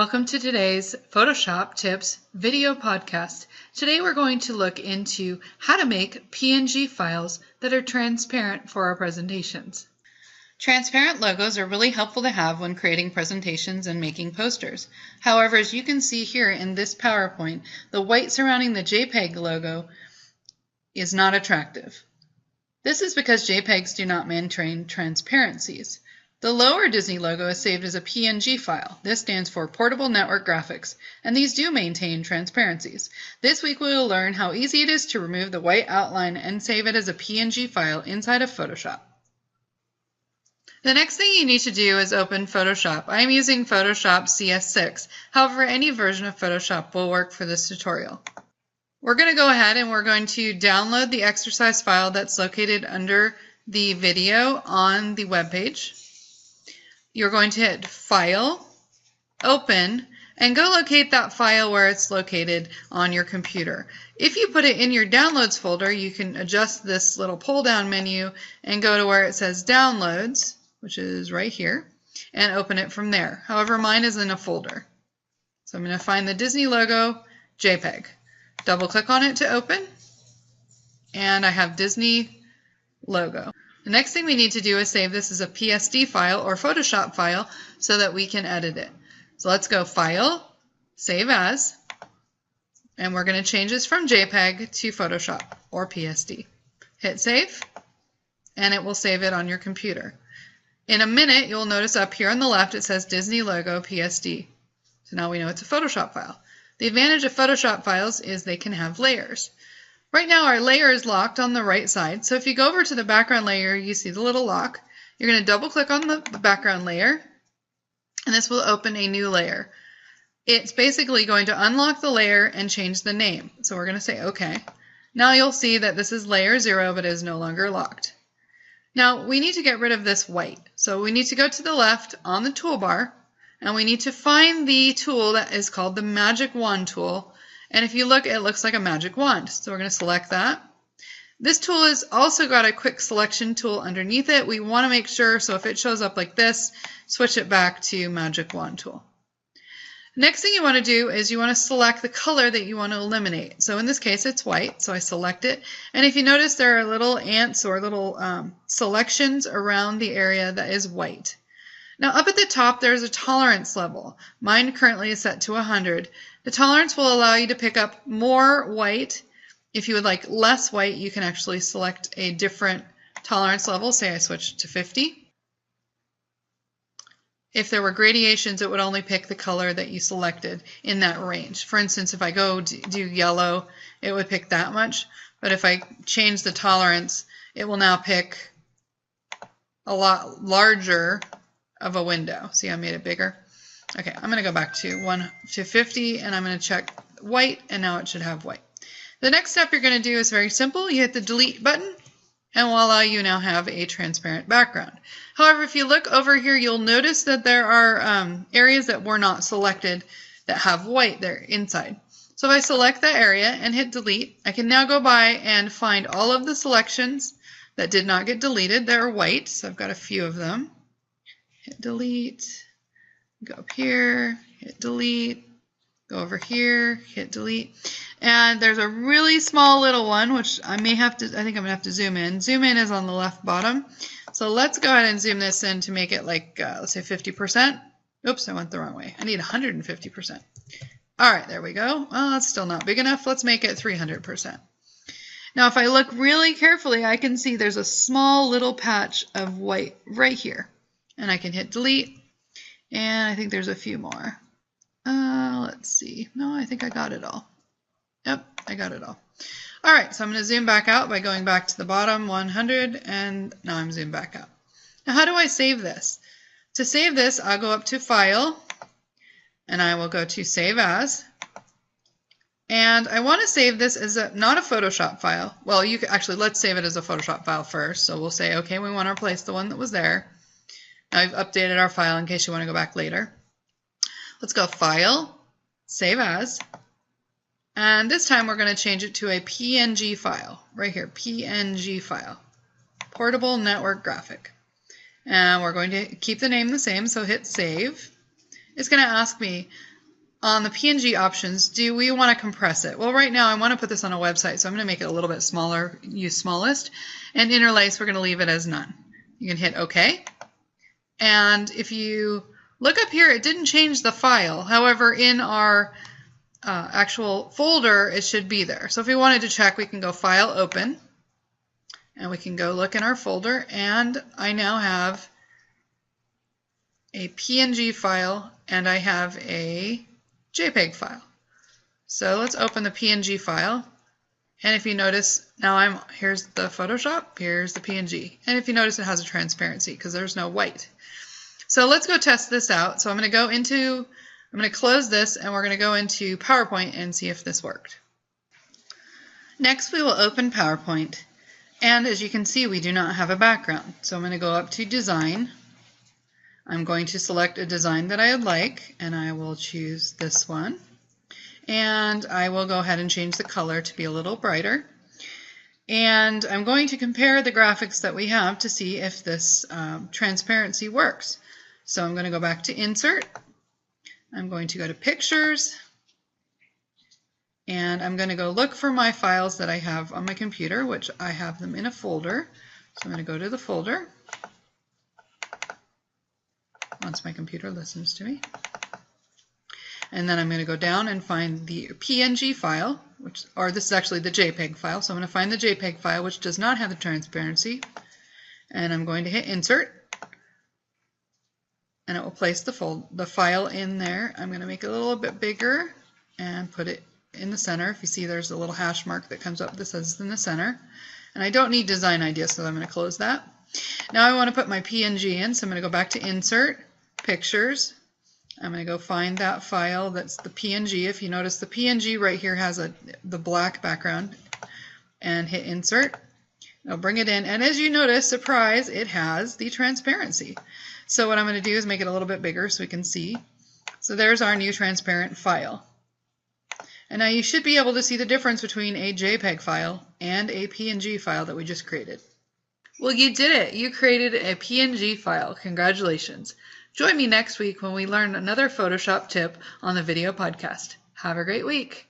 Welcome to today's Photoshop Tips video podcast. Today we're going to look into how to make PNG files that are transparent for our presentations. Transparent logos are really helpful to have when creating presentations and making posters. However, as you can see here in this PowerPoint, the white surrounding the JPEG logo is not attractive. This is because JPEGs do not maintain transparencies. The lower Disney logo is saved as a PNG file. This stands for Portable Network Graphics, and these do maintain transparencies. This week we will learn how easy it is to remove the white outline and save it as a PNG file inside of Photoshop. The next thing you need to do is open Photoshop. I'm using Photoshop CS6. However, any version of Photoshop will work for this tutorial. We're going to go ahead and we're going to download the exercise file that's located under the video on the web page. You're going to hit File, Open, and go locate that file where it's located on your computer. If you put it in your Downloads folder, you can adjust this little pull-down menu and go to where it says Downloads, which is right here, and open it from there. However, mine is in a folder. So I'm going to find the Disney logo, JPEG. Double-click on it to open, and I have Disney logo. The next thing we need to do is save this as a PSD file or Photoshop file so that we can edit it. So let's go File, Save As, and we're going to change this from JPEG to Photoshop or PSD. Hit Save, and it will save it on your computer. In a minute, you'll notice up here on the left it says Disney logo PSD. So now we know it's a Photoshop file. The advantage of Photoshop files is they can have layers. Right now our layer is locked on the right side, so if you go over to the background layer, you see the little lock. You're going to double click on the background layer, and this will open a new layer. It's basically going to unlock the layer and change the name. So we're going to say OK. Now you'll see that this is layer 0, but it is no longer locked. Now we need to get rid of this white. So we need to go to the left on the toolbar, and we need to find the tool that is called the Magic Wand tool. And if you look, it looks like a magic wand. So we're going to select that. This tool has also got a quick selection tool underneath it. We want to make sure, so if it shows up like this, switch it back to magic wand tool. Next thing you want to do is you want to select the color that you want to eliminate. So in this case, it's white, so I select it. And if you notice, there are little ants or little selections around the area that is white. Now up at the top, there's a tolerance level. Mine currently is set to 100. The tolerance will allow you to pick up more white. If you would like less white, you can actually select a different tolerance level. Say I switch to 50. If there were gradations, it would only pick the color that you selected in that range. For instance, if I go do yellow, it would pick that much. But if I change the tolerance, it will now pick a lot larger of a window. See, I made it bigger. Okay, I'm going to go back to 50, and I'm going to check white, and now it should have white. The next step you're going to do is very simple. You hit the delete button, and voila, you now have a transparent background. However, if you look over here, you'll notice that there are areas that were not selected that have white there inside. So if I select that area and hit delete, I can now go by and find all of the selections that did not get deleted. They're white, so I've got a few of them. Hit delete. Go up here, hit delete, go over here, hit delete. And there's a really small little one, which I think I'm going to have to zoom in. Zoom in is on the left bottom. So let's go ahead and zoom this in to make it like, let's say 50%. Oops, I went the wrong way. I need 150%. All right, there we go. Well, that's still not big enough. Let's make it 300%. Now, if I look really carefully, I can see there's a small little patch of white right here. And I can hit delete. And I think there's a few more. Let's see. No, I think I got it all. Yep, I got it all. All right, so I'm going to zoom back out by going back to the bottom 100, and now I'm zoomed back out. Now, how do I save this? To save this, I'll go up to File, and I will go to Save As. And I want to save this as not a Photoshop file. Well, you can, actually, let's save it as a Photoshop file first. So we'll say, okay, we want to replace the one that was there. I've updated our file in case you want to go back later. Let's go File, Save As, and this time we're going to change it to a PNG file, right here, PNG file, Portable Network Graphic. And we're going to keep the name the same, so hit Save. It's going to ask me, on the PNG options, do we want to compress it? Well, right now I want to put this on a website, so I'm going to make it a little bit smaller, use smallest, and interlace, we're going to leave it as none. You can hit OK. And if you look up here, it didn't change the file. However, in our actual folder, it should be there. So if we wanted to check, we can go File, Open, and we can go look in our folder, and I now have a PNG file and I have a JPEG file. So let's open the PNG file, and if you notice, now here's the Photoshop, here's the PNG, and if you notice, it has a transparency because there's no white. So let's go test this out. So I'm going to close this, and we're going to go into PowerPoint and see if this worked. Next, we will open PowerPoint, and as you can see, we do not have a background. So I'm going to go up to Design. I'm going to select a design that I would like, and I will choose this one. And I will go ahead and change the color to be a little brighter. And I'm going to compare the graphics that we have to see if this transparency works. So I'm going to go back to Insert. I'm going to go to Pictures. And I'm going to go look for my files that I have on my computer, which I have them in a folder. So I'm going to go to the folder once my computer listens to me. And then I'm going to go down and find the PNG file, or this is actually the JPEG file. So I'm going to find the JPEG file, which does not have the transparency. And I'm going to hit Insert. And it will place the file in there. I'm going to make it a little bit bigger and put it in the center. If you see, there's a little hash mark that comes up that says it's in the center. And I don't need design idea, so I'm going to close that. Now I want to put my PNG in, so I'm going to go back to Insert, Pictures. I'm going to go find that file that's the PNG. If you notice, the PNG right here has the black background, and hit Insert. I'll bring it in, and as you notice, surprise, it has the transparency. So what I'm going to do is make it a little bit bigger so we can see. So there's our new transparent file. And now you should be able to see the difference between a JPEG file and a PNG file that we just created. Well, you did it! You created a PNG file. Congratulations! Join me next week when we learn another Photoshop tip on the video podcast. Have a great week!